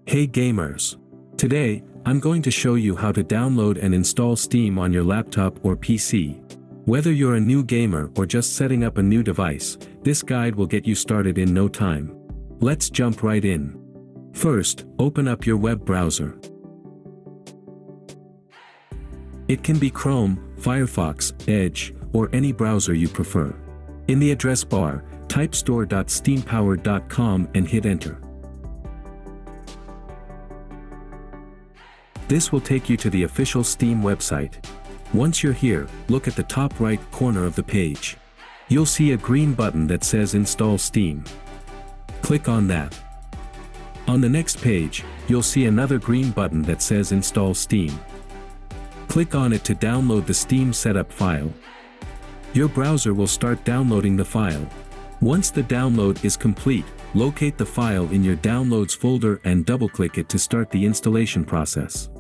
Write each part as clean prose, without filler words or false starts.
Hey gamers! Today, I'm going to show you how to download and install Steam on your laptop or PC. Whether you're a new gamer or just setting up a new device, this guide will get you started in no time. Let's jump right in. First, open up your web browser. It can be Chrome, Firefox, Edge, or any browser you prefer. In the address bar, type store.steampowered.com and hit enter. This will take you to the official Steam website. Once you're here, look at the top right corner of the page. You'll see a green button that says Install Steam. Click on that. On the next page, you'll see another green button that says Install Steam. Click on it to download the Steam setup file. Your browser will start downloading the file. Once the download is complete, locate the file in your Downloads folder and double-click it to start the installation process.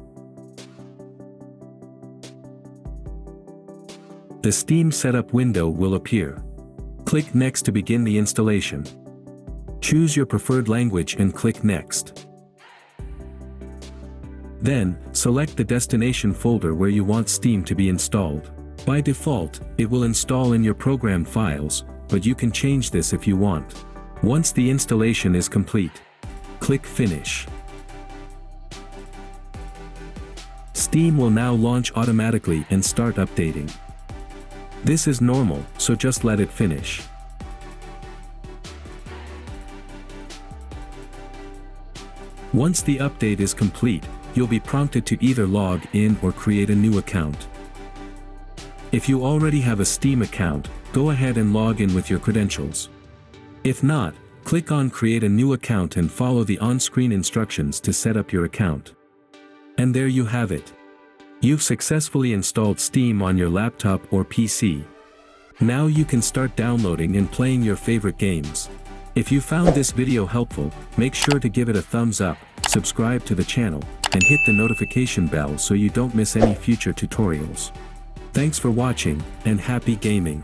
The Steam setup window will appear. Click Next to begin the installation. Choose your preferred language and click Next. Then, select the destination folder where you want Steam to be installed. By default, it will install in your program files, but you can change this if you want. Once the installation is complete, click Finish. Steam will now launch automatically and start updating. This is normal, so just let it finish. Once the update is complete, you'll be prompted to either log in or create a new account. If you already have a Steam account, go ahead and log in with your credentials. If not, click on Create a new account and follow the on-screen instructions to set up your account. And there you have it. You've successfully installed Steam on your laptop or PC. Now you can start downloading and playing your favorite games. If you found this video helpful, make sure to give it a thumbs up, subscribe to the channel, and hit the notification bell so you don't miss any future tutorials. Thanks for watching, and happy gaming!